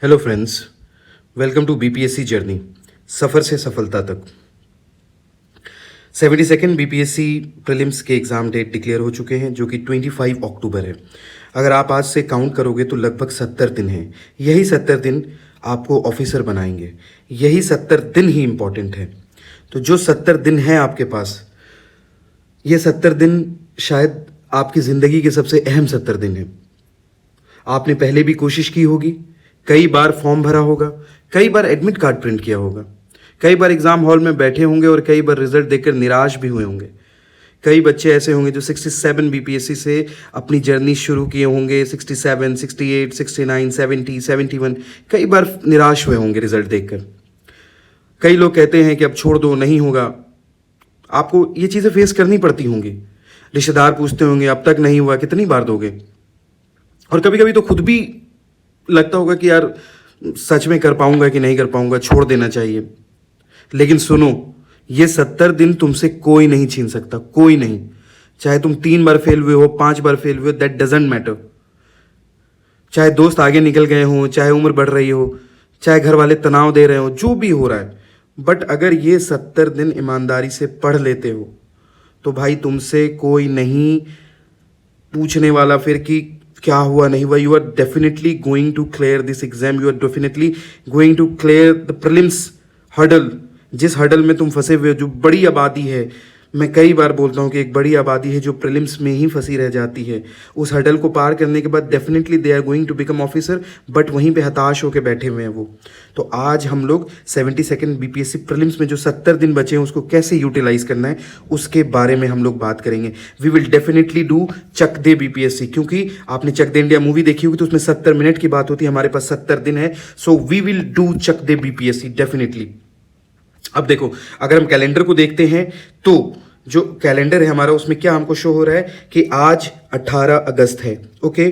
Hello friends, welcome to BPSC journey, सफ़र से सफलता तक। 72nd बीपीएससी प्रीलिम्स के एग्ज़ाम डेट डिक्लेयर हो चुके हैं, जो कि 25 अक्टूबर है। अगर आप आज से काउंट करोगे तो लगभग 70 दिन हैं। यही 70 दिन आपको ऑफिसर बनाएंगे, यही 70 दिन ही इम्पॉर्टेंट है। तो जो 70 दिन हैं आपके पास, ये 70 दिन शायद आपकी ज़िंदगी के सबसे अहम 70 दिन हैं। आपने पहले भी कोशिश की होगी, कई बार फॉर्म भरा होगा, कई बार एडमिट कार्ड प्रिंट किया होगा, कई बार एग्जाम हॉल में बैठे होंगे और कई बार रिजल्ट देखकर निराश भी हुए होंगे। कई बच्चे ऐसे होंगे जो 67 बीपीएससी से अपनी जर्नी शुरू किए होंगे, 67, 68, 69, 70, 71, कई बार निराश हुए होंगे रिजल्ट देखकर। कई लोग कहते हैं कि अब छोड़ दो, नहीं होगा। आपको ये चीज़ें फेस करनी पड़ती होंगी। रिश्तेदार पूछते होंगे अब तक नहीं हुआ, कितनी बार दोगे। और कभी कभी तो खुद भी लगता होगा कि यार सच में कर पाऊंगा कि नहीं कर पाऊंगा, छोड़ देना चाहिए। लेकिन सुनो, ये 70 दिन तुमसे कोई नहीं छीन सकता, कोई नहीं। चाहे तुम 3 बार फेल हुए हो, 5 बार फेल हुए हो, दैट डजेंट मैटर। चाहे दोस्त आगे निकल गए हो, चाहे उम्र बढ़ रही हो, चाहे घर वाले तनाव दे रहे हो, जो भी हो रहा है, बट अगर ये 70 दिन ईमानदारी से पढ़ लेते हो तो भाई तुमसे कोई नहीं पूछने वाला फिर कि क्या हुआ नहीं हुआ। You are definitely going to clear this exam, you are definitely going to clear the prelims hurdle. जिस हर्डल में तुम फंसे हुए हो, जो बड़ी आबादी है, मैं कई बार बोलता हूँ कि एक बड़ी आबादी है जो प्रीलिम्स में ही फंसी रह जाती है। उस हर्डल को पार करने के बाद definitely they are going to become officer, but वहीं पे हताश होकर बैठे हुए हैं वो। तो आज हम लोग 72nd बीपीएससी प्रीलिम्स में जो 70 दिन बचे हैं उसको कैसे यूटिलाइज करना है उसके बारे में हम लोग बात करेंगे। वी विल डेफिनेटली डू चक दे बीपीएससी, क्योंकि आपने चक दे इंडिया मूवी देखी होगी तो उसमें 70 मिनट की बात होती है, हमारे पास 70 दिन है। सो वी विल डू चक दे बीपीएससी डेफिनेटली। अब देखो, अगर हम कैलेंडर को देखते हैं तो जो कैलेंडर है हमारा, उसमें क्या हमको शो हो रहा है कि आज 18 अगस्त है। ओके,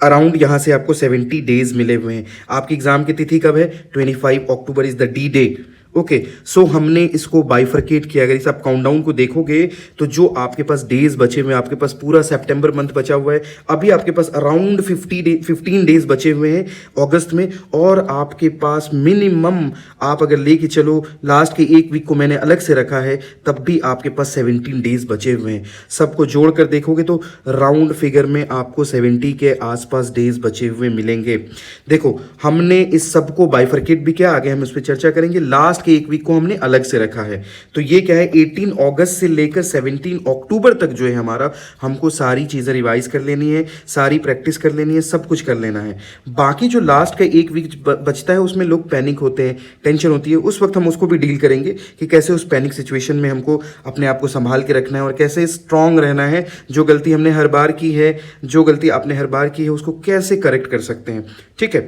अराउंड यहाँ से आपको 70 डेज मिले हुए हैं। आपकी एग्जाम की तिथि कब है? 25 October is the D day. Okay, so हमने इसको बाइफरकेट किया। अगर इस आप काउंटडाउन को देखोगे तो जो आपके पास डेज बचे हुए हैं, आपके पास पूरा सितंबर मंथ बचा हुआ है, अभी आपके पास अराउंड 15 डेज बचे हुए हैं अगस्त में, और आपके पास मिनिमम आप अगर लेके चलो लास्ट के एक वीक को मैंने अलग से रखा है, तब भी आपके पास 17 डेज बचे हुए हैं। सबको जोड़कर देखोगे तो राउंड फिगर में आपको 70 के आसपास डेज बचे हुए मिलेंगे। देखो, हमने इस सबको बाइफरकेट भी किया, आगे हम इस पर चर्चा करेंगे। लास्ट के एक वीक को हमने अलग से रखा है। तो ये क्या है, 18 अगस्त से लेकर 17 अक्टूबर तक जो है हमारा, हमको सारी चीज़ें रिवाइज कर लेनी है, सारी प्रैक्टिस कर लेनी है, सब कुछ कर लेना है। बाकी जो लास्ट का एक वीक बचता है उसमें लोग पैनिक होते हैं, टेंशन होती है, उस वक्त हम उसको भी डील करेंगे कि कैसे उस पैनिक सिचुएशन में हमको अपने आप को संभाल के रखना है और कैसे स्ट्रांग रहना है। जो गलती हमने हर बार की है, जो गलती आपने हर बार की है, उसको कैसे करेक्ट कर सकते हैं। ठीक है,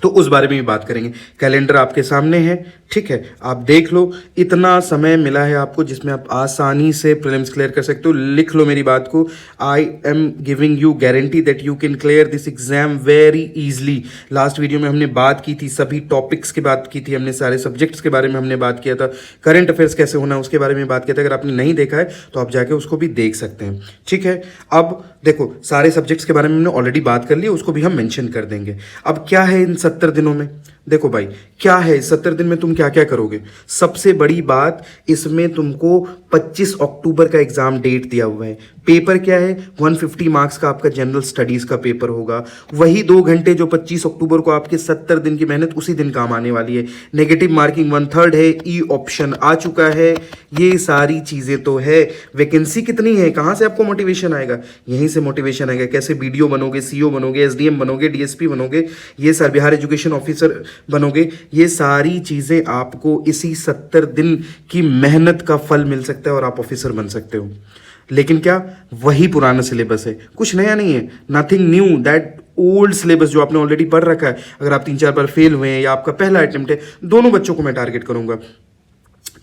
तो उस बारे में भी बात करेंगे। कैलेंडर आपके सामने है, ठीक है, आप देख लो। इतना समय मिला है आपको जिसमें आप आसानी से प्रीलिम्स क्लियर कर सकते हो। लिख लो मेरी बात को, I am giving you guarantee that you can clear this exam very easily. Last video में हमने बात की थी, सभी टॉपिक्स की बात की थी, हमने सारे सब्जेक्ट्स के बारे में हमने बात किया था, करंट अफेयर्स कैसे होना है उसके बारे में बात किया था। अगर आपने नहीं देखा है तो आप जाके उसको भी देख सकते हैं। ठीक है, अब देखो, सारे सब्जेक्ट्स के बारे में हमने ऑलरेडी बात कर ली, उसको भी हम मेंशन कर देंगे। अब क्या है इन 70 दिनों में? देखो भाई, क्या है 70 दिन में तुम क्या क्या करोगे? सबसे बड़ी बात, इसमें तुमको 25 अक्टूबर का एग्जाम डेट दिया हुआ है। पेपर क्या है? 150 मार्क्स का आपका जनरल स्टडीज का पेपर होगा। वही 2 घंटे जो 25 अक्टूबर को आपके 70 दिन की मेहनत उसी दिन काम आने वाली है। नेगेटिव मार्किंग 1/3 है, ई ऑप्शन आ चुका है, ये सारी चीजें तो है। वैकेंसी कितनी है? कहां से आपको मोटिवेशन आएगा? यहीं से मोटिवेशन आएगा। कैसे बीडीओ बनोगे, सीओ बनोगे, एसडीएम बनोगे, डीएसपी बनोगे, ये सर बिहार एजुकेशन ऑफिसर बनोगे, ये सारी चीजें आपको इसी 70 दिन की मेहनत का फल मिल सकता है और आप ऑफिसर बन सकते हो। लेकिन क्या, वही पुराना सिलेबस है, कुछ नया नहीं है। Nothing new, that old syllabus जो आपने ऑलरेडी पढ़ रखा है। अगर आप 3-4 बार फेल हुए हैं या आपका पहला अटेम्प्ट है, दोनों बच्चों को मैं टारगेट करूंगा।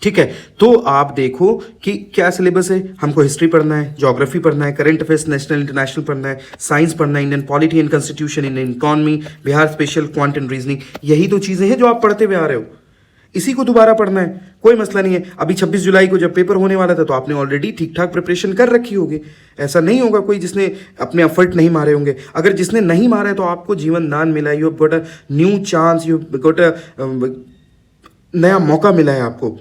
ठीक है, तो आप देखो कि क्या सिलेबस है। हमको हिस्ट्री पढ़ना है, ज्योग्राफी पढ़ना है, करंट अफेयर्स नेशनल इंटरनेशनल पढ़ना है, साइंस पढ़ना है, Indian polity and constitution, Indian economy, Bihar special, quant and reasoning. यही तो चीजें हैं जो आप पढ़ते हुए आ रहे हो। इसी को दोबारा पढ़ना है, कोई मसला नहीं है। अभी 26 जुलाई को जब पेपर होने वाला था तो आपने ऑलरेडी ठीक ठाक प्रिपरेशन कर रखी होगी। ऐसा नहीं होगा कोई जिसने अपने एफर्ट नहीं मारे होंगे। अगर जिसने नहीं मारा है तो आपको जीवन दान मिला है, you have got a new chance, you have got a नया मौका मिला है आपको।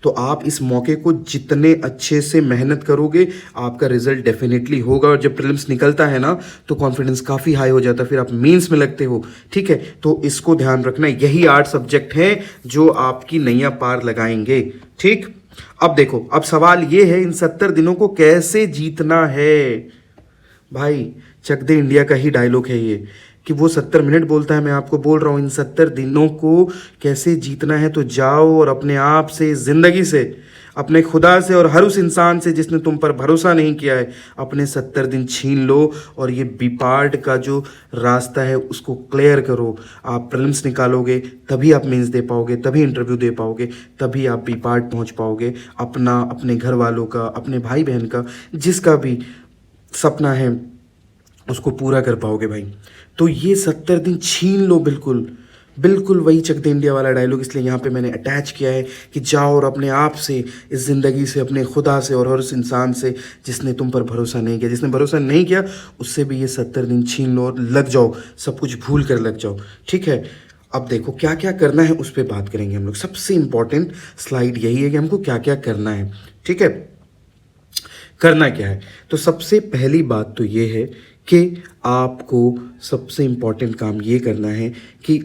तो आप इस मौके को जितने अच्छे से मेहनत करोगे आपका रिजल्ट डेफिनेटली होगा। और जब प्रीलिम्स निकलता है ना तो कॉन्फिडेंस काफ़ी हाई हो जाता है, फिर आप मेंस में लगते हो। ठीक है, तो इसको ध्यान रखना, यही 8 सब्जेक्ट हैं जो आपकी नैया पार लगाएंगे। ठीक, अब देखो, अब सवाल ये है इन 70 दिनों को कैसे जीतना है। भाई चक दे इंडिया का ही डायलॉग है ये कि वो 70 मिनट बोलता है, मैं आपको बोल रहा हूँ इन 70 दिनों को कैसे जीतना है। तो जाओ और अपने आप से, ज़िंदगी से, अपने खुदा से और हर उस इंसान से जिसने तुम पर भरोसा नहीं किया है, अपने 70 दिन छीन लो और ये बीपार्ड का जो रास्ता है उसको क्लियर करो। आप प्रीलिम्स निकालोगे तभी आप मेंस दे पाओगे, तभी इंटरव्यू दे पाओगे, तभी आप बीपार्ड पहुँच पाओगे। अपना, अपने घर वालों का, अपने भाई बहन का, जिसका भी सपना है उसको पूरा कर पाओगे भाई। तो ये 70 दिन छीन लो, बिल्कुल बिल्कुल वही चक दे इंडिया वाला डायलॉग इसलिए यहाँ पे मैंने अटैच किया है कि जाओ और अपने आप से, इस ज़िंदगी से, अपने खुदा से और हर उस इंसान से जिसने तुम पर भरोसा नहीं किया, जिसने भरोसा नहीं किया उससे भी ये 70 दिन छीन लो और लग जाओ, सब कुछ भूल कर लग जाओ। ठीक है, अब देखो क्या क्या करना है उस पर बात करेंगे हम लोग। सबसे इंपॉर्टेंट स्लाइड यही है कि हमको क्या क्या करना है। ठीक है, करना क्या है, तो सबसे पहली बात तो ये है कि आपको सबसे इम्पॉर्टेंट काम ये करना है कि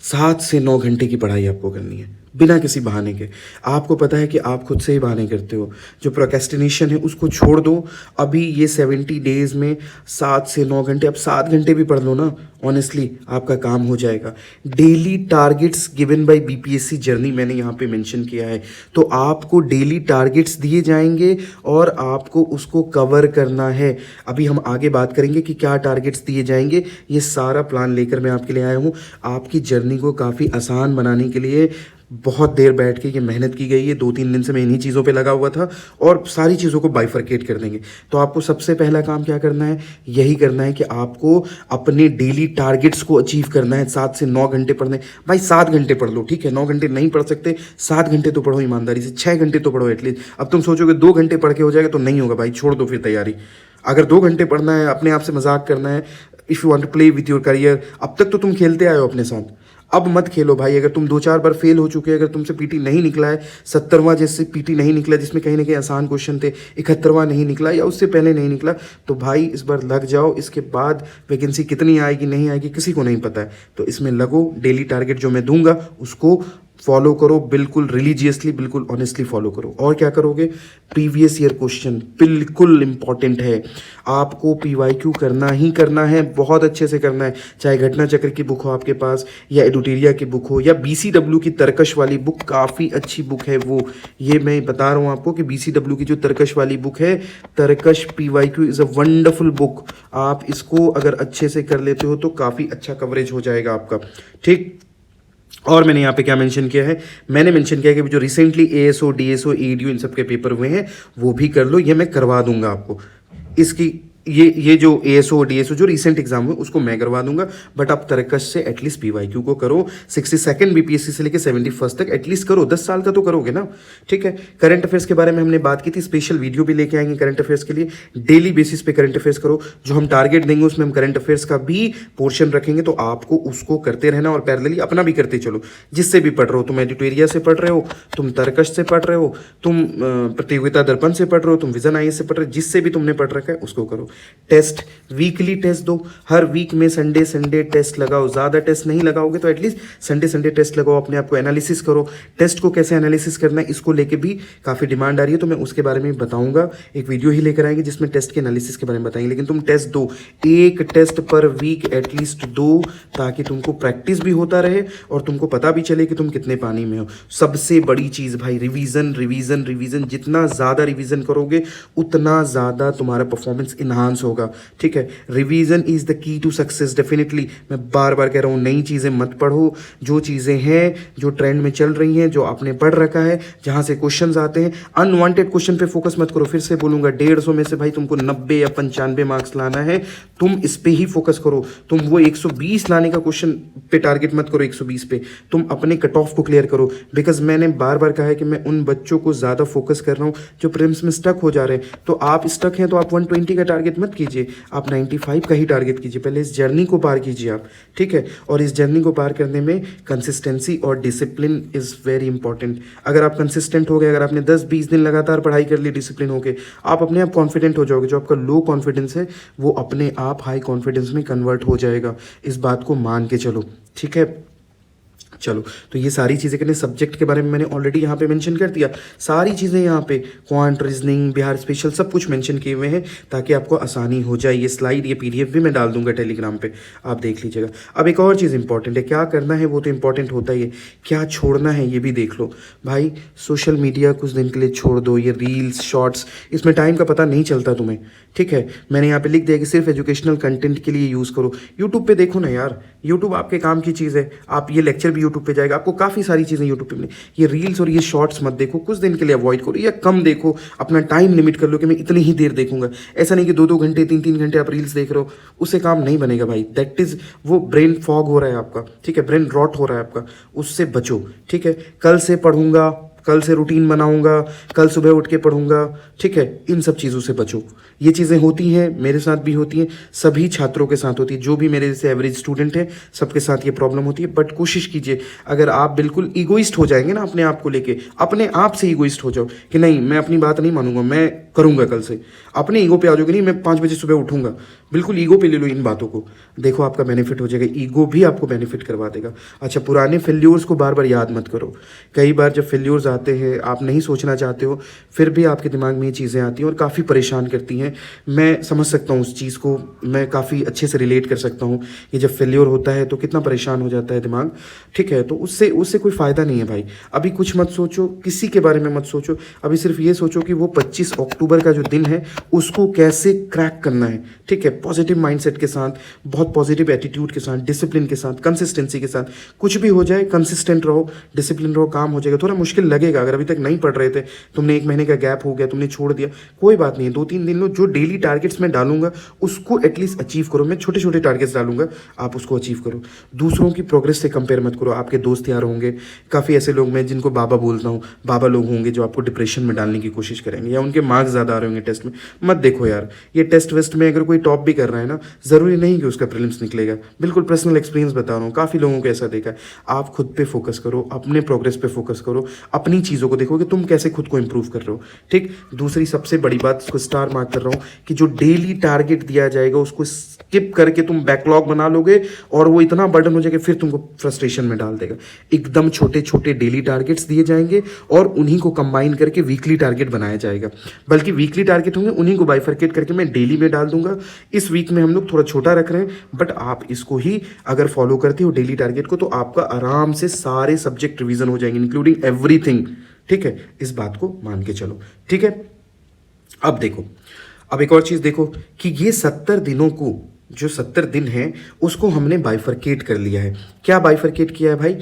7 से 9 घंटे की पढ़ाई आपको करनी है बिना किसी बहाने के। आपको पता है कि आप खुद से ही बहाने करते हो। जो प्रोक्रेस्टिनेशन है उसको छोड़ दो। अभी ये 70 डेज़ में 7 से 9 घंटे, अब 7 घंटे भी पढ़ लो ना, ऑनेस्टली आपका काम हो जाएगा। Daily targets given by BPSC journey मैंने यहाँ पे मेंशन किया है। तो आपको डेली टारगेट्स दिए जाएंगे और आपको उसको कवर करना है। अभी हम आगे बात करेंगे कि क्या टारगेट्स दिए जाएंगे। ये सारा प्लान लेकर मैं आपके लिए आया हूँ। आपकी जर्नी को काफ़ी आसान बनाने के लिए बहुत देर बैठ के ये मेहनत की गई है। 2-3 दिन से मैं इन्हीं चीज़ों पे लगा हुआ था और सारी चीज़ों को बाइफरकेट कर देंगे। तो आपको सबसे पहला काम क्या करना है, यही करना है कि आपको अपने डेली टारगेट्स को अचीव करना है। 7 से 9 घंटे पढ़ने, भाई 7 घंटे पढ़ लो, ठीक है। 9 घंटे नहीं पढ़ सकते, 7 घंटे तो पढ़ो ईमानदारी से, 6 घंटे तो पढ़ो एटलीस्ट। अब तुम सोचोगे 2 घंटे पढ़ के हो जाएगा, तो नहीं होगा भाई, छोड़ दो फिर तैयारी। अगर 2 घंटे पढ़ना है, अपने आप से मजाक करना है, if you want to play with your career, अब तक तो तुम खेलते आए हो अपने साथ, अब मत खेलो भाई। अगर तुम 2-4 बार फेल हो चुके, अगर तुमसे पीटी नहीं निकला है, 70वां जैसे पीटी नहीं निकला जिसमें कहीं ना कहीं आसान क्वेश्चन थे, 71वां नहीं निकला या उससे पहले नहीं निकला, तो भाई इस बार लग जाओ। इसके बाद वैकेंसी कितनी आएगी नहीं आएगी किसी को नहीं पता है, तो इसमें लगो। डेली टारगेट जो मैं दूंगा उसको फॉलो करो, बिल्कुल रिलीजियसली, बिल्कुल ऑनेस्टली फॉलो करो। और क्या करोगे, प्रीवियस ईयर क्वेश्चन बिल्कुल इंपॉर्टेंट है। आपको पीवाईक्यू करना ही करना है, बहुत अच्छे से करना है। चाहे घटना चक्र की बुक हो आपके पास, या एडुटेरिया की बुक हो, या बीसीडब्ल्यू की तरकश वाली बुक, काफ़ी अच्छी बुक है वो। ये मैं बता रहा हूँ आपको कि बीसीडब्ल्यू की जो तरकश वाली बुक है, Tarkash PYQ is a wonderful book. आप इसको अगर अच्छे से कर लेते हो तो काफ़ी अच्छा कवरेज हो जाएगा आपका। ठीक, और मैंने यहाँ पे क्या मेंशन किया है, मैंने मेंशन किया है कि जो रिसेंटली एएसओ, डीएसओ, एडीओ इन सब के पेपर हुए हैं वो भी कर लो। ये मैं करवा दूंगा आपको। इसकी ये जो एएसओ डीएसओ जो रिसेंट एग्जाम हुए उसको मैं करवा दूंगा। बट आप तरकश से एटलीस्ट पीवाईक्यू को करो। 62nd बीपीएससी से लेकर 71st तक एटलीस्ट करो, 10 साल का तो करोगे ना। ठीक है, करंट अफेयर्स के बारे में हमने बात की थी, स्पेशल वीडियो भी लेके आएंगे करंट अफेयर्स के लिए। डेली बेसिस पे करंट अफेयर्स करो। जो हम टारगेट देंगे उसमें हम करंट अफेयर्स का भी पोर्शन रखेंगे, तो आपको उसको करते रहना और पैरेलली अपना भी करते चलो। जिससे भी पढ़ रहे हो, तुम एडिटोरिया से पढ़ रहे हो, तुम तरकश से पढ़ रहे हो, तुम प्रतियोगिता दर्पण से पढ़ रहे हो, तुम विजन आईएएस से पढ़ रहे हो, जिससे भी तुमने पढ़ रखा है उसको करो। टेस्ट वीकली टेस्ट दो, हर वीक में संडे टेस्ट लगाओ। ज़्यादा टेस्ट नहीं लगाओगे तो एटलीस्ट संडे टेस्ट लगाओ। अपने आप को एनालिसिस करो। टेस्ट को कैसे एनालिसिस करना है इसको लेके भी काफ़ी डिमांड आ रही है, तो मैं उसके बारे में बताऊंगा। एक वीडियो ही लेकर आएंगे जिसमें टेस्ट के एनालिसिस के बारे में बताएंगे। लेकिन तुम टेस्ट दो, एक टेस्ट पर वीक एटलीस्ट दो, ताकि तुमको प्रैक्टिस भी होता रहे और तुमको पता भी चले कि तुम कितने पानी में हो। सबसे बड़ी चीज़ भाई, रिवीजन रिवीजन रिवीजन। जितना ज़्यादा रिवीजन करोगे उतना ज़्यादा तुम्हारा परफॉर्मेंस इन्हांस इन्हांस होगा। ठीक है, revision is the key to success. Definitely मैं बार बार कह रहा हूँ, नई चीज़ें मत पढ़ो, जो चीज़ें हैं जो ट्रेंड में चल रही हैं, जो आपने पढ़ रखा है, जहाँ से क्वेश्चंस आते हैं, अनवांटेड क्वेश्चन पे फोकस मत करो। फिर से बोलूँगा, 150 में से भाई तुमको 90 या 95 मार्क्स लाना है, तुम इस पे ही फोकस करो। तुम वो 120 लाने का क्वेश्चन पे टारगेट मत करो, 120 पे। तुम अपने कट ऑफ को क्लियर करो। बिकॉज मैंने बार बार कहा है कि मैं उन बच्चों को ज़्यादा फोकस कर रहा हूँ जो प्रीलिम्स में स्टक हो जा रहे हैं। तो आप स्टक हैं तो आप 120 का टारगेट मत कीजिए, आप 95 का ही टारगेट कीजिए। पहले इस जर्नी को पार कीजिए आप। ठीक है, और इस जर्नी को पार करने में कंसिस्टेंसी और डिसिप्लिन इज़ वेरी इंपॉर्टेंट। अगर आप कंसिस्टेंट हो गए, अगर आपने 10-20 दिन लगातार पढ़ाई कर ली डिसिप्लिन होकर, आप अपने आप कॉन्फिडेंट हो जाओगे। जो आपका लो कॉन्फिडेंस है वो अपने आप हाई कॉन्फिडेंस में कन्वर्ट हो जाएगा। इस बात को मान के चलो। ठीक है, चलो, तो ये सारी चीज़ें करने, सब्जेक्ट के बारे में मैंने ऑलरेडी यहाँ पे मेंशन कर दिया। सारी चीज़ें यहाँ पे क्वांट, रीजनिंग, बिहार स्पेशल सब कुछ मेंशन किए हुए हैं ताकि आपको आसानी हो जाए। ये स्लाइड, ये पीडीएफ भी मैं डाल दूंगा टेलीग्राम पे, आप देख लीजिएगा। अब एक और चीज़ इंपॉर्टेंट है, क्या करना है वो तो इंपॉर्टेंट होता ही है, क्या छोड़ना है ये भी देख लो भाई। सोशल मीडिया कुछ दिन के लिए छोड़ दो, ये रील्स, शॉर्ट्स, इसमें टाइम का पता नहीं चलता तुम्हें। ठीक है, मैंने यहाँ पे लिख दिया कि सिर्फ एजुकेशनल कंटेंट के लिए यूज़ करो। यूट्यूब पे देखो ना यार, यूट्यूब आपके काम की चीज़ है। आप ये लेक्चर भी यूट्यूब पे जाएगा, आपको काफ़ी सारी चीज़ें यूट्यूब पे मिले। ये रील्स और ये शॉर्ट्स मत देखो, कुछ दिन के लिए अवॉइड करो या कम देखो। अपना टाइम लिमिट कर लो कि मैं इतनी ही देर देखूंगा। ऐसा नहीं कि 2-2 घंटे, 3-3 घंटे आप रील्स देख रहे हो, उससे काम नहीं बनेगा भाई। दैट इज़, वो ब्रेन फॉग हो रहा है आपका। ठीक है, ब्रेन रॉट हो रहा है आपका, उससे बचो। ठीक है, कल से पढ़ूंगा, कल से रूटीन बनाऊंगा, कल सुबह उठ के पढ़ूंगा। ठीक है, इन सब चीज़ों से बचो। ये चीज़ें होती हैं, मेरे साथ भी होती हैं, सभी छात्रों के साथ होती है। जो भी मेरे जैसे एवरेज स्टूडेंट है, सबके साथ ये प्रॉब्लम होती है। बट कोशिश कीजिए, अगर आप बिल्कुल ईगोइस्ट हो जाएंगे ना अपने आप को लेके, अपने आप से ईगोइस्ट हो जाओ कि नहीं मैं अपनी बात नहीं मानूंगा, मैं करूंगा कल से, अपने ईगो पे आ जाओगे, नहीं मैं 5 बजे सुबह उठूंगा, बिल्कुल ईगो पे ले लो इन बातों को। देखो आपका बेनिफिट हो जाएगा, ईगो भी आपको बेनिफिट करवा देगा। अच्छा, पुराने फेल्योर्स को बार बार याद मत करो। कई बार जब फेल्योर्स आते हैं, आप नहीं सोचना चाहते हो, फिर भी आपके दिमाग में ये चीज़ें आती हैं और काफ़ी परेशान करती हैं। मैं समझ सकता हूँ उस चीज़ को, मैं काफ़ी अच्छे से रिलेट कर सकता हूँ कि जब फेल्योर होता है तो कितना परेशान हो जाता है दिमाग। ठीक है, तो उससे उससे कोई फ़ायदा नहीं है भाई। अभी कुछ मत सोचो, किसी के बारे में मत सोचो। अभी सिर्फ ये सोचो कि वो 25 अक्टूबर का जो दिन है उसको कैसे क्रैक करना है। ठीक है, पॉजिटिव माइंडसेट के साथ, बहुत पॉजिटिव एटीट्यूड के साथ, डिसिप्लिन के साथ, कंसिस्टेंसी के साथ। कुछ भी हो जाए, कंसिस्टेंट रहो, डिसिप्लिन रहो, काम हो जाएगा। थोड़ा मुश्किल लगेगा, अगर अभी तक नहीं पढ़ रहे थे, तुमने 1 महीने का गैप हो गया, तुमने छोड़ दिया, कोई बात नहीं है। 2-3 दिन लो, जो डेली टारगेट्स मैं डालूंगा उसको एटलीस्ट अचीव करो। मैं छोटे छोटे टारगेट्स डालूंगा, आप उसको अचीव करो। दूसरों की प्रोग्रेस से कंपेयर मत करो। आपके दोस्त यार होंगे, काफ़ी ऐसे लोग, मैं जिनको बाबा बोलता हूँ, बाबा लोग होंगे जो आपको डिप्रेशन में डालने की कोशिश करेंगे, या उनके मार्क्स ज़्यादा आ रहे होंगे टेस्ट में। मत देखो यार, ये टेस्ट वेस्ट में अगर कोई टॉप भी कर रहा है ना, ज़रूरी नहीं कि उसका प्रीलिम्स निकलेगा। बिल्कुल पर्सनल एक्सपीरियंस बता रहा हूँ, काफ़ी लोगों को ऐसा देखा है। आप खुद पे फोकस करो, अपने प्रोग्रेस पे फोकस करो, अपनी चीज़ों को देखो कि तुम कैसे खुद को इंप्रूव कर रहे हो। ठीक, दूसरी सबसे बड़ी बात, उसको स्टार मार्क कर रहा हूँ, कि जो डेली टारगेट दिया जाएगा उसको स्किप करके तुम बैकलॉग बना लोगे और वो इतना बर्डन हो जाएगा, फिर तुमको फ्रस्ट्रेशन में डाल देगा। एकदम छोटे छोटे डेली टारगेट्स दिए जाएंगे और उन्हीं को कंबाइन करके वीकली टारगेट बनाया जाएगा। बल्कि वीकली टारगेट होंगे, उन्हीं को बाइफरकेट करके मैं डेली में डाल दूंगा। इस वीक में हम लोग थोड़ा छोटा रख रहे हैं, बट आप इसको ही अगर फॉलो करते हो डेली टारगेट को, तो आपका आराम से सारे सब्जेक्ट रिवीजन हो जाएंगे, इंक्लूडिंग एवरीथिंग। ठीक है, इस बात को मान के चलो। ठीक है, अब देखो, अब एक और चीज़ देखो कि ये 70 दिनों को, जो 70 दिन हैं उसको हमने बाइफरकेट कर लिया है। क्या बाइफरकेट किया है भाई?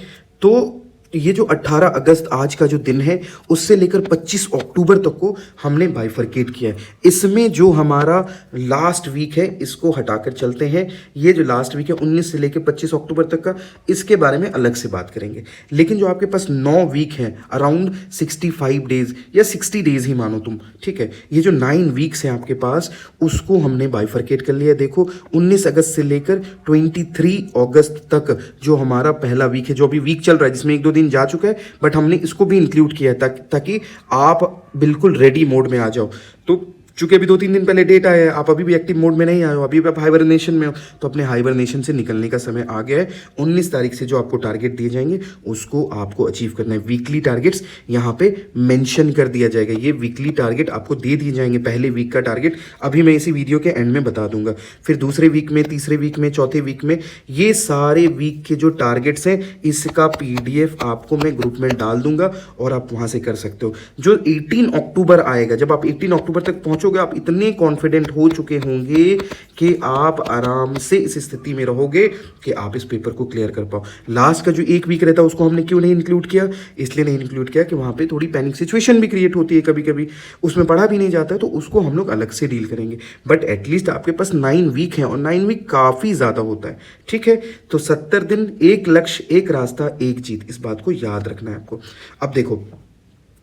तो ये जो 18 अगस्त आज का जो दिन है, उससे लेकर 25 अक्टूबर तक को हमने बाइफरकेट किया है। इसमें जो हमारा लास्ट वीक है इसको हटाकर चलते हैं। ये जो लास्ट वीक है 19 से लेकर 25 अक्टूबर तक का, इसके बारे में अलग से बात करेंगे। लेकिन जो आपके पास 9 वीक है, अराउंड 65 डेज या 60 डेज ही मानो तुम। ठीक है, ये जो 9 वीक्स हैं आपके पास, उसको हमने बाइफरकेट कर लिया। देखो 19 अगस्त से लेकर 23 अगस्त तक जो हमारा पहला वीक है, जो अभी वीक चल रहा है, जिसमें 1-2 दिन जा चुका है, बट हमने इसको भी इंक्लूड किया है ताकि आप बिल्कुल रेडी मोड में आ जाओ। तो चूंकि अभी 2-3 दिन पहले डेट आया है, आप अभी भी एक्टिव मोड में नहीं आए हो, अभी भी आप हाइबरनेशन में हो, तो अपने हाइबरनेशन से निकलने का समय आ गया है। 19 तारीख से जो आपको टारगेट दिए जाएंगे उसको आपको अचीव करना है। वीकली टारगेट्स यहाँ पे मेंशन कर दिया जाएगा। ये वीकली टारगेट आपको दे दिए जाएंगे। पहले वीक का टारगेट अभी मैं इसी वीडियो के एंड में बता दूंगा, फिर दूसरे वीक में, तीसरे वीक में, चौथे वीक में, ये सारे वीक के जो टारगेट्स हैं इसका PDF आपको मैं ग्रुप में डाल दूंगा और आप वहाँ से कर सकते हो। जो 18 अक्टूबर आएगा, जब आप 18 अक्टूबर तक पहुँच पहुंचोगे आप इतने कॉन्फिडेंट हो चुके होंगे कि आप आराम से इस स्थिति में रहोगे कि आप इस पेपर को क्लियर कर पाओ। लास्ट का जो एक वीक रहता है उसको हमने क्यों नहीं इंक्लूड किया? इसलिए नहीं इंक्लूड किया कि वहाँ पे थोड़ी पैनिक सिचुएशन भी क्रिएट होती है कभी कभी, उसमें पढ़ा भी नहीं जाता है, तो उसको हम लोग अलग से डील करेंगे। बट एटलीस्ट आपके पास 9 वीक है और 9 वीक काफ़ी ज़्यादा होता है, ठीक है। तो 70 दिन, एक लक्ष्य, एक रास्ता, एक जीत, इस बात को याद रखना है आपको। अब देखो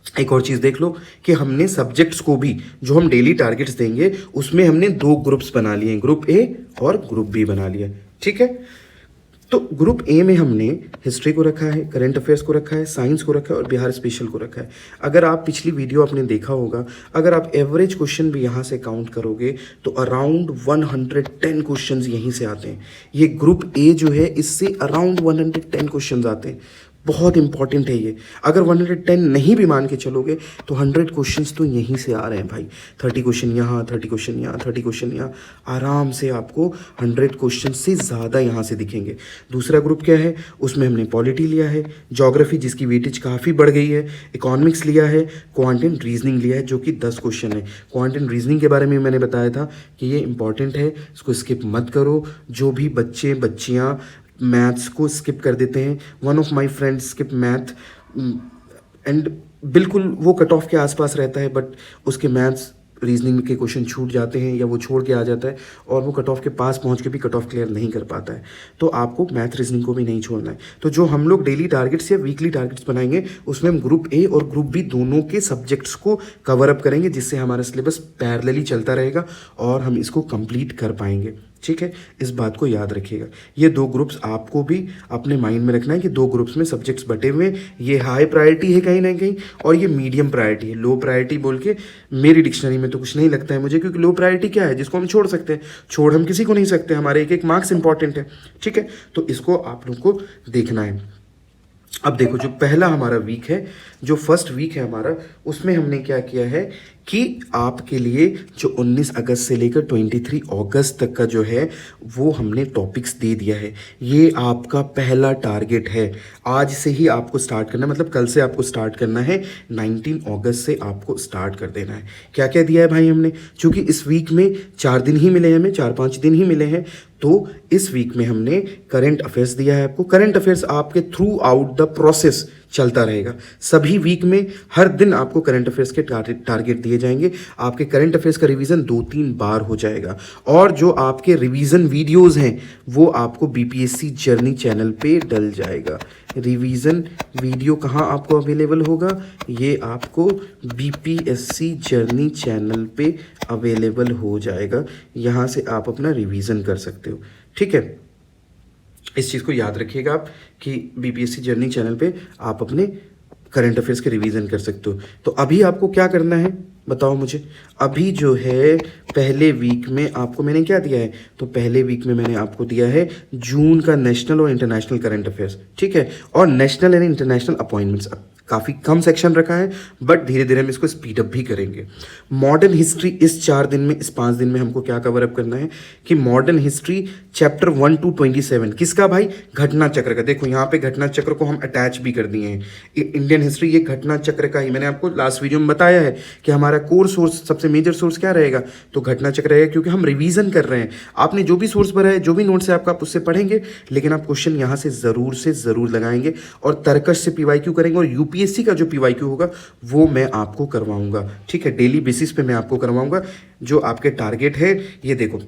एक और चीज़ देख लो कि हमने सब्जेक्ट्स को भी, जो हम डेली टारगेट्स देंगे उसमें हमने 2 ग्रुप्स बना लिए हैं, ग्रुप ए और ग्रुप बी बना लिया, ठीक है। तो ग्रुप ए में हमने हिस्ट्री को रखा है, करंट अफेयर्स को रखा है, साइंस को रखा है और बिहार स्पेशल को रखा है। अगर आप पिछली वीडियो आपने देखा होगा, अगर आप एवरेज क्वेश्चन भी यहाँ से काउंट करोगे तो अराउंड 110 क्वेश्चंस यहीं से आते हैं। ये ग्रुप ए जो है इससे अराउंड 110 क्वेश्चंस आते हैं। बहुत इंपॉर्टेंट है ये। अगर 110 नहीं भी मान के चलोगे तो 100 क्वेश्चंस तो यहीं से आ रहे हैं भाई। 30 क्वेश्चन यहाँ, 30 क्वेश्चन यहाँ, 30 क्वेश्चन यहाँ, आराम से आपको 100 क्वेश्चन से ज़्यादा यहाँ से दिखेंगे। दूसरा ग्रुप क्या है, उसमें हमने पॉलिटी लिया है, ज्योग्राफी जिसकी वेटेज काफ़ी बढ़ गई है, इकोनॉमिक्स लिया है, क्वांट एंड रीजनिंग लिया है जो कि 10 क्वेश्चन है। क्वांट एंड रीजनिंग के बारे में मैंने बताया था कि ये इंपॉर्टेंट है, इसको स्किप मत करो। जो भी बच्चे बच्चियाँ मैथ्स को स्किप कर देते हैं, one of my friends skip math and बिल्कुल वो कट ऑफ के आसपास रहता है, बट उसके मैथ्स रीजनिंग के क्वेश्चन छूट जाते हैं या वो छोड़ के आ जाता है और वो कट ऑफ के पास पहुंच के भी कट ऑफ क्लियर नहीं कर पाता है। तो आपको मैथ रीजनिंग को भी नहीं छोड़ना है। तो जो हम लोग डेली टारगेट्स या वीकली टारगेट्स बनाएंगे उसमें हम ग्रुप ए और ग्रुप बी दोनों के सब्जेक्ट्स को कवर अप करेंगे, जिससे हमारा सिलेबस पैरेलली चलता रहेगा और हम इसको कंप्लीट कर पाएंगे, ठीक है। इस बात को याद रखिएगा। ये 2 ग्रुप्स आपको भी अपने माइंड में रखना है कि 2 ग्रुप्स में सब्जेक्ट्स बटे हुए हैं। ये हाई प्रायोरिटी है कहीं ना कहीं और ये मीडियम प्रायोरिटी है। लो प्रायोरिटी बोल के मेरी डिक्शनरी में तो कुछ नहीं लगता है मुझे, क्योंकि लो प्रायोरिटी क्या है जिसको हम छोड़ सकते हैं? छोड़ हम किसी को नहीं सकते, हमारे एक एक मार्क्स इंपॉर्टेंट है, ठीक है। तो इसको आप लोग को देखना है। अब देखो जो पहला हमारा वीक है, जो फर्स्ट वीक है हमारा, उसमें हमने क्या किया है कि आपके लिए जो 19 अगस्त से लेकर 23 अगस्त तक का जो है वो हमने टॉपिक्स दे दिया है। ये आपका पहला टारगेट है। आज से ही आपको स्टार्ट करना है, मतलब कल से आपको स्टार्ट करना है, 19 अगस्त से आपको स्टार्ट कर देना है। क्या क्या दिया है भाई हमने? क्योंकि इस वीक में 4 दिन ही मिले हैं, हमें 4-5 दिन ही मिले हैं, तो इस वीक में हमने करंट अफेयर्स दिया है आपको। करंट अफेयर्स आपके थ्रू आउट द प्रोसेस चलता रहेगा। सभी वीक में हर दिन आपको करंट अफेयर्स के टारगेट दिए जाएंगे। आपके करंट अफेयर्स का रिवीजन 2-3 बार हो जाएगा और जो आपके रिवीजन वीडियोस हैं वो आपको बीपीएससी जर्नी चैनल पे डल जाएगा। रिवीजन वीडियो कहाँ आपको अवेलेबल होगा? ये आपको बीपीएससी जर्नी चैनल पे अवेलेबल हो जाएगा। यहाँ से आप अपना रिवीजन कर सकते हो, ठीक है। इस चीज़ को याद रखिएगा आप कि बीपीएससी जर्नी चैनल पे आप अपने करंट अफेयर्स के रिवीजन कर सकते हो। तो अभी आपको क्या करना है बताओ मुझे? अभी जो है पहले वीक में आपको मैंने क्या दिया है? तो पहले वीक में मैंने आपको दिया है जून का नेशनल और इंटरनेशनल करंट अफेयर्स, ठीक है, और नेशनल एंड इंटरनेशनल अपॉइंटमेंट्स। काफ़ी कम सेक्शन रखा है बट धीरे धीरे हम इसको स्पीड अप भी करेंगे। मॉडर्न हिस्ट्री इस 4 दिन में, इस 5 दिन में हमको क्या कवर अप करना है कि मॉडर्न हिस्ट्री चैप्टर 1 to 27 किसका भाई? घटना चक्र का। देखो यहाँ पे घटना चक्र को हम अटैच भी कर दिए हैं। इंडियन हिस्ट्री ये घटना चक्र का ही, मैंने आपको लास्ट वीडियो में बताया है कि हमारा कोर सोर्स, सबसे मेजर सोर्स क्या रहेगा? तो घटना चक्र रहेगा, क्योंकि हम रिवीजन कर रहे हैं। आपने जो भी सोर्स भरा है, जो भी नोट्स है आपका, आप उससे पढ़ेंगे, लेकिन आप क्वेश्चन यहाँ से ज़रूर लगाएंगे और तर्कश से पीवाईक्यू करेंगे और यूपीएससी का जो पीवाईक्यू होगा वो मैं आपको करवाऊंगा, ठीक है। डेली बेसिस पे मैं आपको करवाऊंगा। जो आपके टारगेट है ये देखो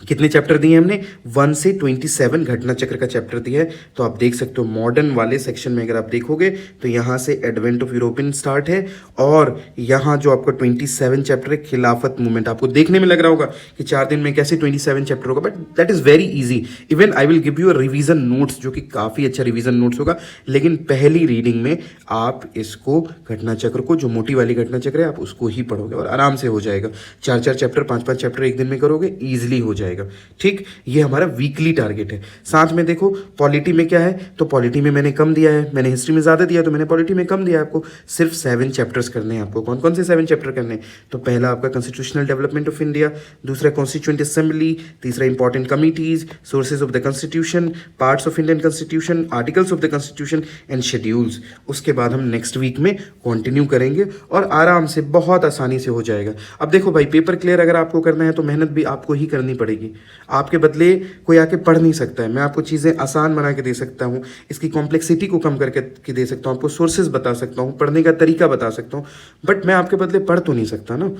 कितने चैप्टर दिए हमने? 1 से 27 घटना चक्र का चैप्टर दिया है। तो आप देख सकते हो मॉडर्न वाले सेक्शन में अगर आप देखोगे तो यहाँ से एडवेंट ऑफ यूरोपियन स्टार्ट है और यहाँ जो आपका 27 चैप्टर है खिलाफत मूवमेंट। आपको देखने में लग रहा होगा कि 4 दिन में कैसे 27 चैप्टर होगा, but that is very easy. Even I will give you a revision notes जो कि काफ़ी अच्छा रिवीजन नोट्स होगा, लेकिन पहली रीडिंग में आप इसको घटना चक्र को, जो मोटी वाली घटना चक्र है, आप उसको ही पढ़ोगे और आराम से हो जाएगा। 4-4 चैप्टर, 5-5 चैप्टर एक दिन में करोगे, ईजिली हो जाएगा। जाएगा। ठीक, ये हमारा वीकली टारगेट है। साथ में देखो पॉलिटी में क्या है, तो पॉलिटी में मैंने कम दिया है, मैंने हिस्ट्री में ज़्यादा दिया तो मैंने पॉलिटी में कम दिया है। आपको सिर्फ 7 चैप्टर्स करने हैं। आपको कौन कौन से 7 चैप्टर करने हैं, तो पहला आपका कॉन्स्टिट्यूशनल डेवलपमेंट ऑफ इंडिया, दूसरा कॉन्स्टिट्यूएंट असेंबली, तीसरा important committees, sources of the constitution, parts of Indian constitution, articles of the constitution and schedules. उसके बाद हम नेक्स्ट वीक में कंटिन्यू करेंगे और आराम से बहुत आसानी से हो जाएगा। अब देखो भाई, पेपर क्लियर अगर आपको करना है तो मेहनत भी आपको ही करनी पड़ेगी। आपके बदले कोई आके पढ़ नहीं सकता है। मैं आपको चीज़ें आसान बना के दे सकता हूँ, इसकी कॉम्प्लेक्सिटी को कम करके दे सकता हूँ, आपको सोर्सेज बता सकता हूँ, पढ़ने का तरीका बता सकता हूँ, बट मैं आपके बदले पढ़ तो नहीं सकता ना।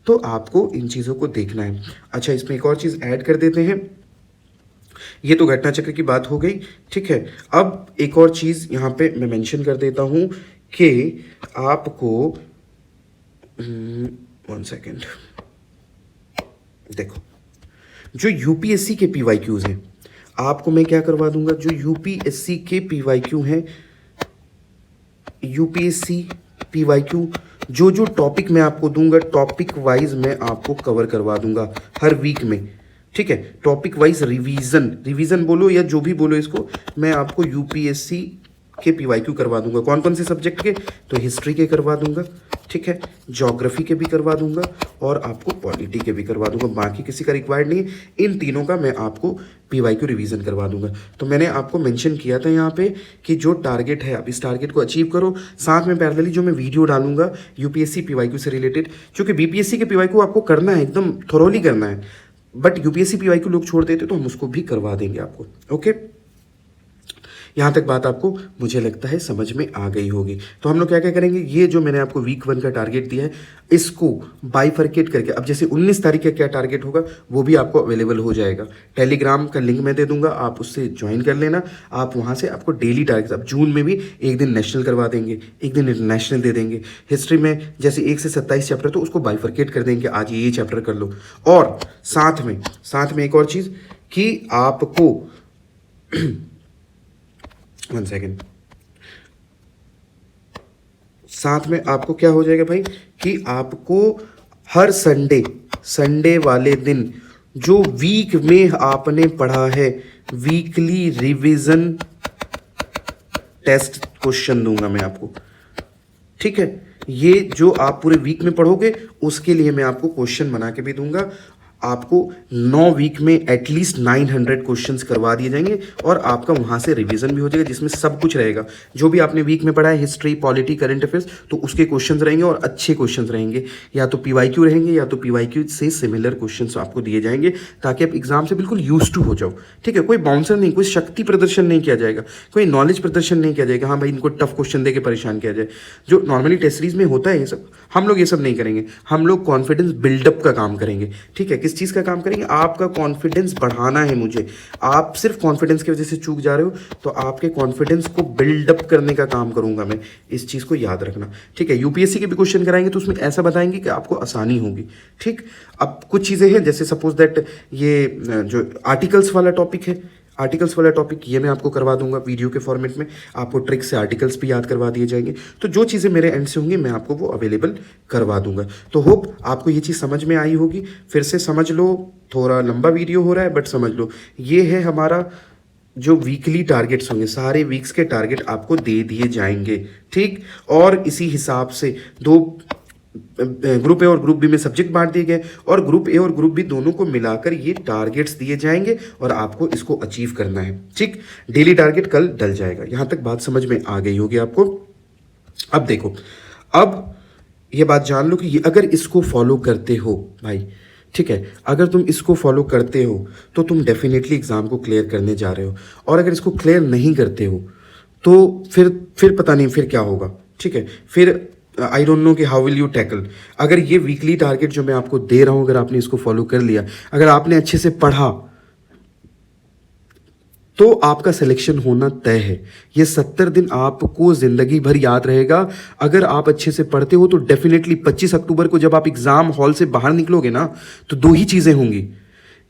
तो आपको इन चीज़ों को देखना है। अच्छा, इसमें एक और चीज़ ऐड कर देते हैं। ये तो घटना चक्र की बात हो गई, ठीक है। अब एक और चीज़ यहाँ पे मैं मेंशन कर देता हूँ कि आपको 1 सेकेंड, देखो जो यूपीएससी के पीवाईक्यूज हैं आपको मैं क्या करवा दूंगा, जो यूपीएससी के पीवाईक्यू हैं, यूपीएससी पीवाईक्यू जो जो टॉपिक मैं आपको दूंगा टॉपिक वाइज मैं आपको कवर करवा दूंगा हर वीक में, ठीक है। टॉपिक वाइज रिवीजन बोलो या जो भी बोलो इसको, मैं आपको यूपीएससी के पीवाईक्यू करवा दूंगा। कौन कौन से सब्जेक्ट के, तो हिस्ट्री के करवा दूंगा, ठीक है, ज्योग्राफी के भी करवा दूंगा और आपको पॉलिटी के भी करवा दूंगा। बाकी किसी का रिक्वायर्ड नहीं है। इन तीनों का मैं आपको पीवाईक्यू रिवीजन करवा दूंगा। तो मैंने आपको मेंशन किया था यहाँ पे कि जो टारगेट है आप इस टारगेट को अचीव करो। साथ में पैरेलली जो मैं वीडियो डालूंगा यूपीएससी पीवाईक्यू से रिलेटेड, क्योंकि बीपीएससी के पीवाईक्यू आपको करना है, एकदम थोरोली करना है, बट यूपीएससी पीवाईक्यू लोग छोड़ देते तो हम उसको भी करवा देंगे आपको। ओके, यहाँ तक बात आपको मुझे लगता है समझ में आ गई होगी। तो हम लोग क्या क्या करेंगे, ये जो मैंने आपको वीक 1 का टारगेट दिया है इसको बाइफरकेट करके, अब जैसे 19 तारीख का क्या टारगेट होगा वो भी आपको अवेलेबल हो जाएगा। टेलीग्राम का लिंक मैं दे दूंगा, आप उससे ज्वाइन कर लेना। आप वहाँ से आपको डेली टारगेट, अब जून में भी एक दिन नेशनल करवा देंगे, एक दिन इंटरनेशनल दे देंगे। हिस्ट्री में जैसे 1 से 27 चैप्टर तो उसको बाइफरकेट कर देंगे, आज ये चैप्टर कर लो। और साथ में एक और चीज़ कि आपको 1 सेकेंड, साथ में आपको क्या हो जाएगा भाई कि आपको हर संडे वाले दिन जो वीक में आपने पढ़ा है वीकली रिवीजन टेस्ट क्वेश्चन दूंगा मैं आपको, ठीक है। ये जो आप पूरे वीक में पढ़ोगे उसके लिए मैं आपको क्वेश्चन बना के भी दूंगा। आपको 9 वीक में एटलीस्ट 900 क्वेश्चंस करवा दिए जाएंगे और आपका वहाँ से रिवीजन भी हो जाएगा, जिसमें सब कुछ रहेगा। जो भी आपने वीक में पढ़ा है, हिस्ट्री, पॉलिटी, करंट अफेयर्स, तो उसके क्वेश्चंस रहेंगे और अच्छे क्वेश्चंस रहेंगे। या तो पीवाईक्यू रहेंगे या तो पीवाईक्यू से सिमिलर क्वेश्चंस आपको दिए जाएंगे, ताकि आप एग्जाम से बिल्कुल यूज टू हो जाओ, ठीक है। कोई बाउंसर नहीं, कोई शक्ति प्रदर्शन नहीं किया जाएगा, कोई नॉलेज प्रदर्शन नहीं किया जाएगा, हाँ भाई इनको टफ क्वेश्चन दे के परेशान किया जाए, जो नॉर्मली टेस्ट सीरीज में होता है। ये सब हम लोग ये सब नहीं करेंगे। हम लोग कॉन्फिडेंस बिल्डअप का काम करेंगे, ठीक है। किस चीज़ का काम करेंगे, आपका कॉन्फिडेंस बढ़ाना है मुझे। आप सिर्फ कॉन्फिडेंस की वजह से चूक जा रहे हो, तो आपके कॉन्फिडेंस को बिल्डअप करने का काम करूंगा मैं। इस चीज़ को याद रखना, ठीक है। यूपीएससी के भी क्वेश्चन कराएंगे तो उसमें ऐसा बताएंगे कि आपको आसानी होगी, ठीक। अब कुछ चीज़ें हैं, जैसे सपोज दैट ये जो आर्टिकल्स वाला टॉपिक है, आर्टिकल्स वाला टॉपिक ये मैं आपको करवा दूंगा वीडियो के फॉर्मेट में। आपको ट्रिक से आर्टिकल्स भी याद करवा दिए जाएंगे। तो जो चीज़ें मेरे एंड से होंगी मैं आपको वो अवेलेबल करवा दूंगा। तो होप आपको ये चीज़ समझ में आई होगी। फिर से समझ लो, थोड़ा लंबा वीडियो हो रहा है बट समझ लो, ये है हमारा जो वीकली टारगेट्स होंगे, सारे वीक्स के टारगेट आपको दे दिए जाएंगे, ठीक। और इसी हिसाब से 2 ग्रुप ए और ग्रुप बी में सब्जेक्ट बांट दिए गए और ग्रुप ए और ग्रुप बी दोनों को मिलाकर ये टारगेट्स दिए जाएंगे और आपको इसको अचीव करना है, ठीक। डेली टारगेट कल डल जाएगा। यहां तक बात समझ में आ गई होगी आपको। अब देखो, अब ये बात जान लो कि ये अगर इसको फॉलो करते हो भाई, ठीक है, अगर तुम इसको फॉलो करते हो तो तुम डेफिनेटली एग्जाम को क्लियर करने जा रहे हो। और अगर इसको क्लियर नहीं करते हो तो फिर पता नहीं फिर क्या होगा, ठीक है। फिर आई डोंट नो कि हाउ विल यू टैकल। अगर ये वीकली टारगेट जो मैं आपको दे रहा हूं, अगर आपने इसको फॉलो कर लिया, अगर आपने अच्छे से पढ़ा, तो आपका सिलेक्शन होना तय है। ये 70 दिन आपको जिंदगी भर याद रहेगा। अगर आप अच्छे से पढ़ते हो तो डेफिनेटली 25 अक्टूबर को जब आप एग्जाम हॉल से बाहर निकलोगे ना, तो 2 ही चीजें होंगी।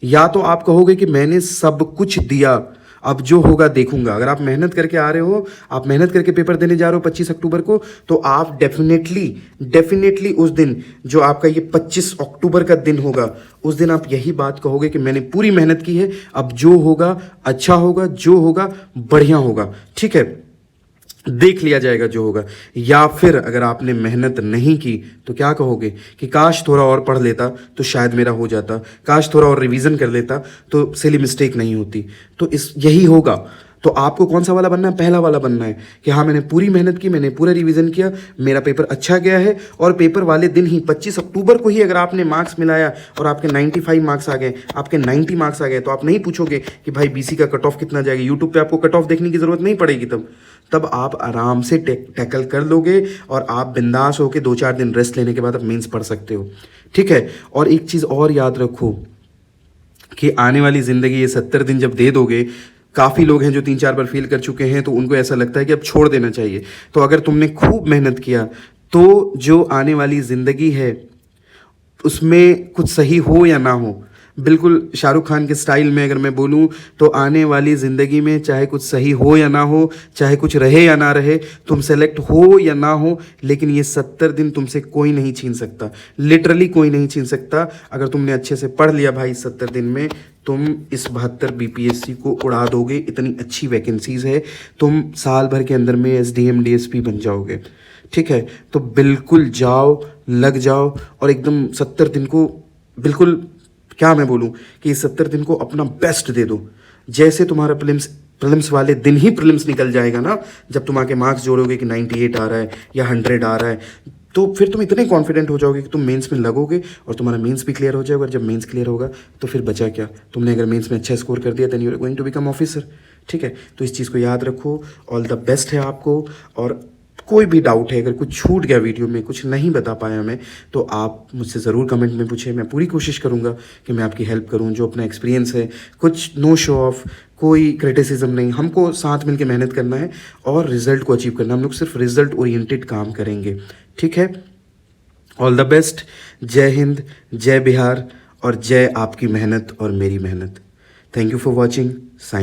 या तो आप कहोगे कि मैंने सब कुछ दिया, अब जो होगा देखूंगा। अगर आप मेहनत करके आ रहे हो, आप मेहनत करके पेपर देने जा रहे हो 25 अक्टूबर को, तो आप डेफिनेटली उस दिन जो आपका ये 25 अक्टूबर का दिन होगा, उस दिन आप यही बात कहोगे कि मैंने पूरी मेहनत की है, अब जो होगा अच्छा होगा, जो होगा बढ़िया होगा। ठीक है, देख लिया जाएगा जो होगा। या फिर अगर आपने मेहनत नहीं की तो क्या कहोगे कि काश थोड़ा और पढ़ लेता तो शायद मेरा हो जाता, काश थोड़ा और रिवीजन कर लेता तो सिली मिस्टेक नहीं होती। तो इस यही होगा। तो आपको कौन सा वाला बनना है? पहला वाला बनना है कि हाँ मैंने पूरी मेहनत की, मैंने पूरा रिवीजन किया, मेरा पेपर अच्छा गया है। और पेपर वाले दिन ही 25 अक्टूबर को ही अगर आपने मार्क्स मिलाया और आपके 95 मार्क्स आ गए, आपके 90 मार्क्स आ गए, तो आप नहीं पूछोगे कि भाई बीसी का कट ऑफ कितना जाएगा। यूट्यूब पे आपको कट ऑफ देखने की जरूरत नहीं पड़ेगी। तब आप आराम से टैकल कर लोगे और आप बिंदास होकर 2-4 दिन रेस्ट लेने के बाद आप मेंस पढ़ सकते हो। ठीक है, और एक चीज़ और याद रखो कि आने वाली ज़िंदगी ये 70 दिन जब दे दोगे, काफ़ी लोग हैं जो 3-4 बार फेल कर चुके हैं, तो उनको ऐसा लगता है कि अब छोड़ देना चाहिए। तो अगर तुमने खूब मेहनत किया तो जो आने वाली ज़िंदगी है उसमें कुछ सही हो या ना हो, बिल्कुल शाहरुख खान के स्टाइल में अगर मैं बोलूं तो आने वाली ज़िंदगी में चाहे कुछ सही हो या ना हो, चाहे कुछ रहे या ना रहे, तुम सेलेक्ट हो या ना हो, लेकिन ये 70 दिन तुमसे कोई नहीं छीन सकता। लिटरली कोई नहीं छीन सकता। अगर तुमने अच्छे से पढ़ लिया भाई 70 दिन में, तुम इस 72 बीपीएससी को उड़ा दोगे। इतनी अच्छी वैकेंसीज है, तुम साल भर के अंदर में एसडीएम डीएसपी बन जाओगे। ठीक है, तो बिल्कुल जाओ, लग जाओ और एकदम 70 दिन को बिल्कुल, क्या मैं बोलूं कि इस 70 दिन को अपना बेस्ट दे दो। जैसे तुम्हारा प्रीलिम्स वाले दिन ही प्रीलिम्स निकल जाएगा ना, जब तुम आके मार्क्स जोड़ोगे कि 98 आ रहा है या 100 आ रहा है, तो फिर तुम इतने कॉन्फिडेंट हो जाओगे कि तुम मेंस में लगोगे और तुम्हारा मेंस भी क्लियर हो जाएगा। और जब मेंस क्लियर होगा तो फिर बचा क्या? तुमने अगर मेंस में अच्छा स्कोर कर दिया, then you are going to become officer. ठीक है, तो इस चीज़ को याद रखो। ऑल द बेस्ट है आपको। और कोई भी डाउट है, अगर कुछ छूट गया वीडियो में, कुछ नहीं बता पाया मैं, तो आप मुझसे ज़रूर कमेंट में पूछें। मैं पूरी कोशिश करूँगा कि मैं आपकी हेल्प करूँ। जो अपना एक्सपीरियंस है, कुछ नो शो ऑफ, कोई क्रिटिसिज्म नहीं, हमको साथ मिलकर मेहनत करना है और रिजल्ट को अचीव करना। हम लोग सिर्फ रिजल्ट ओरिएंटेड काम करेंगे। ठीक है, ऑल द बेस्ट। जय हिंद, जय बिहार और जय आपकी मेहनत और मेरी मेहनत। Thank you for watching. Sign